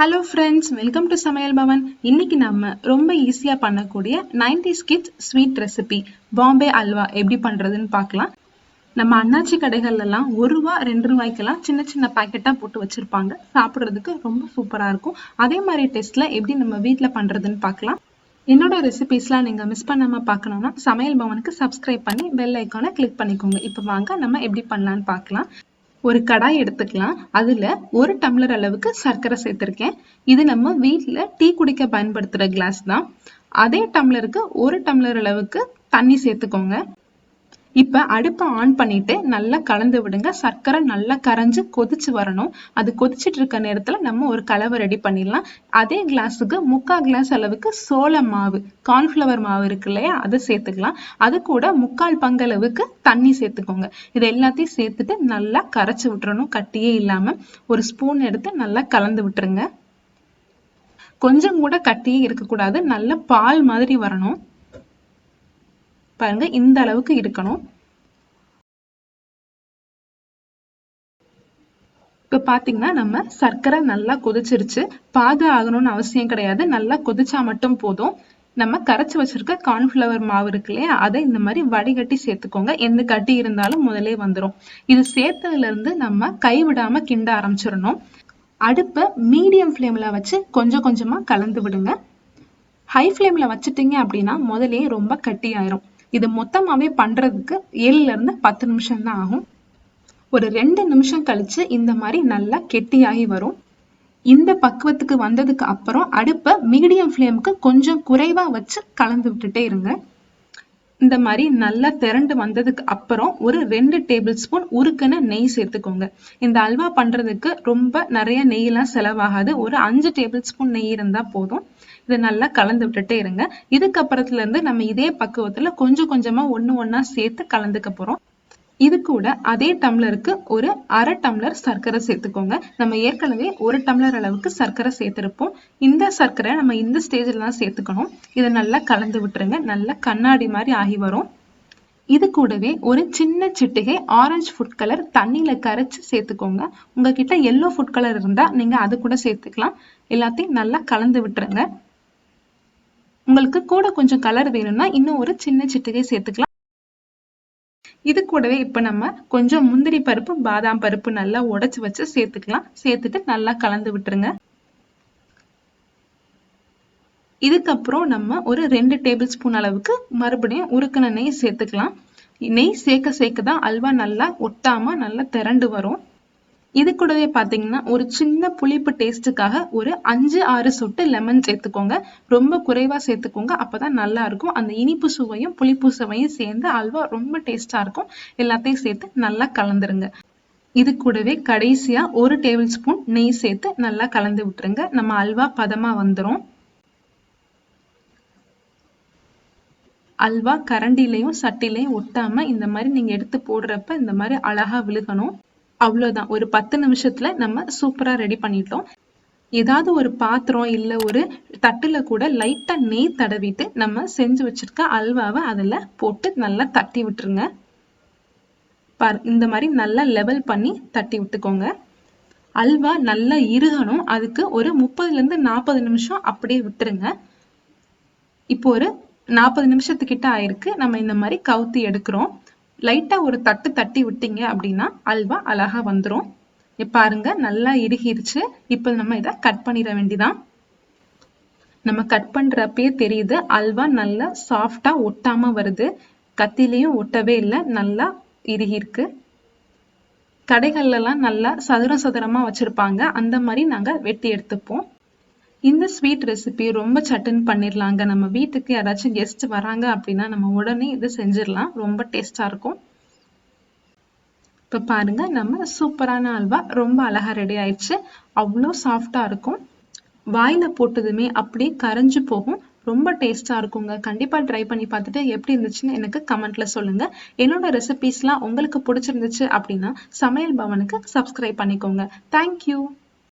Hello friends, welcome to சமையல் பவன். இன்னைக்கு நம்ம ரொம்ப ஈஸியா பண்ணக்கூடிய 90s kids sweet recipe Bombay halwa எப்படி பண்றதுன்னு பார்க்கலாம். நம்ம அண்ணாச்சி கடைகள்ல எல்லாம் ₹1 ₹2 சின்ன சின்ன பாக்கெட்டா போட்டு வச்சிருப்பாங்க. சாப்பிடுறதுக்கு ரொம்ப சூப்பரா இருக்கும். அதே மாதிரி டேஸ்ட்ல எப்படி நம்ம வீட்ல பண்றதுன்னு பார்க்கலாம். என்னோட ரெசிபிஸ்லாம் நீங்க மிஸ் பண்ணாம பார்க்கணும்னா சமையல் பவனுக்கு சப்ஸ்கிரைப் பண்ணி பெல் ஐக்கானை கிளிக் பண்ணிக்கோங்க. இப்போ வாங்க நம்ம எப்படி பண்ணலான்னு பார்க்கலாம். ஒரு கடாய் எடுத்துக்கலாம். அதுல 1 டம்ளர் அளவுக்கு சர்க்கரை சேர்த்திருக்கேன். இது நம்ம வீட்ல டீ குடிக்க பயன்படுத்துற கிளாஸ் தான். அதே டம்ளருக்கு 1 டம்ளர் அளவுக்கு தண்ணி சேர்த்துக்கோங்க. இப்ப அடுப்பை ஆன் பண்ணிட்டு நல்லா கலந்து விடுங்க. சர்க்கரை நல்லா கரைஞ்சு கொதிச்சு வரணும். அது கொதிச்சுட்டு இருக்க நேரத்துல நம்ம ஒரு கலவை ரெடி பண்ணிடலாம். அதே கிளாஸுக்கு 3/4 கிளாஸ் அளவுக்கு சோள மாவு, கார்ன்ஃபிளவர் மாவு இருக்கு இல்லையா, அதை சேர்த்துக்கலாம். அது கூட 3/4 பங்கு அளவுக்கு தண்ணி சேர்த்துக்கோங்க. இது எல்லாத்தையும் சேர்த்துட்டு நல்லா கரைச்சு விட்டுறணும். கட்டியே இல்லாம ஒரு ஸ்பூன் எடுத்து நல்லா கலந்து விட்டுருங்க. கொஞ்சம் கூட கட்டியே இருக்கக்கூடாது. நல்ல பால் மாதிரி வரணும். பாருங்க, இந்த அளவுக்கு இருக்கணும். இப்ப பாத்தீங்கன்னா நம்ம சர்க்கரை நல்லா கொதிச்சிருச்சு. பாகு ஆகணும்னு அவசியம் கிடையாது. நல்லா கொதிச்சா மட்டும் போதும். நம்ம கரைச்சு வச்சிருக்க கார்ன்ஃபிளவர் மாவு இருக்கு இல்லையா, அதை இந்த மாதிரி வடிகட்டி சேர்த்துக்கோங்க. எந்த கட்டி இருந்தாலும் முதலே வந்துடும். இது சேர்த்ததுல இருந்து நம்ம கைவிடாம கிண்ட ஆரம்பிச்சிடணும். அடுப்பை மீடியம் ஃப்ளேம்ல வச்சு கொஞ்சம் கொஞ்சமா கலந்து விடுங்க. ஹை ஃப்ளேம்ல வச்சுட்டீங்க அப்படின்னா முதலே ரொம்ப கட்டி ஆயிரும். இது மொத்தமாவே பண்றதுக்கு 7ல இருந்து 10 நிமிஷம் தான் ஆகும். ஒரு 2 நிமிஷம் கழிச்சு இந்த மாதிரி நல்லா கெட்டியாகி வரும். இந்த பக்குவத்துக்கு வந்ததுக்கு அப்புறம் அடுப்பை மீடியம் ஃப்ளேமுக்கு கொஞ்சம் குறைவா வச்சு கலந்து விட்டுட்டே இருங்க. இந்த மாதிரி நல்லா திரண்டு வந்ததுக்கு அப்புறம் ஒரு 2 டேபிள் ஸ்பூன் உருக்குன நெய் சேர்த்துக்கோங்க. இந்த அல்வா பண்றதுக்கு ரொம்ப நிறைய நெய்யெல்லாம் செலவாகாது. ஒரு 5 டேபிள் ஸ்பூன் நெய் இருந்தா போதும். இதை நல்லா கலந்து விட்டுட்டே இருங்க. இதுக்கப்புறத்துல இருந்து நம்ம இதே பக்குவத்துல கொஞ்சம் கொஞ்சமா ஒண்ணா சேர்த்து கலந்துக்க போறோம். இது கூட அதே டம்ளருக்கு ஒரு 1/2 டம்ளர் சர்க்கரை சேர்த்துக்கோங்க. நம்ம ஏற்கனவே 1 டம்ளர் அளவுக்கு சர்க்கரை சேர்த்திருப்போம். இந்த சர்க்கரை நம்ம இந்த ஸ்டேஜ்ல தான் சேர்த்துக்கணும். இதை நல்லா கலந்து விட்டுருங்க. நல்லா கண்ணாடி மாதிரி ஆகி வரும். இது கூடவே ஒரு சின்ன சிட்டிகை ஆரஞ்சு ஃபுட் கலர் தண்ணியில கரைச்சு சேர்த்துக்கோங்க. உங்ககிட்ட எல்லோ ஃபுட் கலர் இருந்தா நீங்க அது கூட சேர்த்துக்கலாம். எல்லாத்தையும் நல்லா கலந்து விட்டுருங்க. உங்களுக்கு கூட கொஞ்சம் கலர் வேணும்னா இன்னும் ஒரு சின்ன சிட்டிகை சேர்த்துக்கலாம். இது கூடவே இப்ப நம்ம கொஞ்சம் முந்திரி பருப்பு, பாதாம் பருப்பு நல்லா உடைச்சு வச்சு சேர்த்துக்கலாம். சேர்த்துட்டு நல்லா கலந்து விட்டுருங்க. இதுக்கப்புறம் நம்ம ஒரு 2 டேபிள் ஸ்பூன் அளவுக்கு மறுபடியும் உருக்குன நெய் சேர்த்துக்கலாம். நெய் சேர்க்க சேர்க்க தான் அல்வா நல்லா ஒட்டாம நல்லா திரண்டு வரும். இது கூடவே பாத்தீங்கன்னா ஒரு சின்ன புளிப்பு டேஸ்டுக்காக ஒரு 5-6 சொட்டு லெமன் சேர்த்துக்கோங்க. ரொம்ப குறைவா சேர்த்துக்கோங்க. அப்பதான் நல்லா இருக்கும். அந்த இனிப்பு சுவையும் புளிப்பு சுவையும் சேர்ந்து அல்வா ரொம்ப டேஸ்டா இருக்கும். எல்லாத்தையும் சேர்த்து நல்லா கலந்துருங்க. இது கூடவே கடைசியா 1 டேபிள் ஸ்பூன் நெய் சேர்த்து நல்லா கலந்து விட்டுருங்க. நம்ம அல்வா பதமா வந்துடும். அல்வா கரண்டிலையும் சட்டிலையும் ஒட்டாம இந்த மாதிரி நீங்க எடுத்து போடுறப்ப இந்த மாதிரி அழகா விழுகணும். அவ்வளவுதான். ஒரு 10 நிமிஷத்துல நம்ம சூப்பரா ரெடி பண்ணிட்டோம். ஏதாவது ஒரு பாத்திரம் இல்ல ஒரு தட்டுல கூட லைட்டா நெய் தடவிட்டு நம்ம செஞ்சு வச்சிருக்க அல்வாவை அதுல போட்டு நல்லா தட்டி விட்டுருங்க. இந்த மாதிரி நல்லா லெவல் பண்ணி தட்டி விட்டுக்கோங்க. அல்வா நல்லா இறுகணும். அதுக்கு ஒரு 30ல இருந்து 40 நிமிஷம் அப்படியே விட்டுருங்க. இப்போ ஒரு 40 நிமிஷத்துக்கிட்ட ஆயிருக்கு. நம்ம இந்த மாதிரி கவுத்தி எடுக்கிறோம். லைட்டா ஒரு தட்டு தட்டி விட்டீங்க அப்படின்னா அல்வா அழகா வந்துடும். பாருங்க, நல்லா இறுகிருச்சு. இப்ப நம்ம இதை கட் பண்ணிட வேண்டிதான். நம்ம கட் பண்றப்பே தெரியுது அல்வா நல்லா சாஃப்டா ஒட்டாம வருது. கத்திலையும் ஒட்டவே இல்லை. நல்லா இறுகிருக்கு. கடைகள்ல எல்லாம் நல்லா சதுரம் சதுரமா வச்சிருப்பாங்க. அந்த மாதிரி நாங்க வெட்டி எடுத்துப்போம். இந்த ஸ்வீட் ரெசிபி ரொம்ப சட்டுன்னு பண்ணிடலாங்க. நம்ம வீட்டுக்கு யாராச்சும் கெஸ்ட் வராங்க அப்படின்னா நம்ம உடனே இது செஞ்சிடலாம். ரொம்ப டேஸ்டா இருக்கும். இப்ப பாருங்க, நம்ம சூப்பரான அல்வா ரொம்ப அழகா ரெடி ஆயிடுச்சு. அவ்வளோ சாஃப்டா இருக்கும். வாயில போட்டதுமே அப்படியே கரைஞ்சு போகும். ரொம்ப டேஸ்டா இருக்குங்க. கண்டிப்பா ட்ரை பண்ணி பார்த்துட்டு எப்படி இருந்துச்சுன்னு எனக்கு கமெண்ட்ல சொல்லுங்க. என்னோட ரெசிபிஸ்லாம் உங்களுக்கு பிடிச்சிருந்துச்சு அப்படின்னா சமையல் பவனுக்கு சப்ஸ்கிரைப் பண்ணிக்கோங்க. தேங்க்யூ.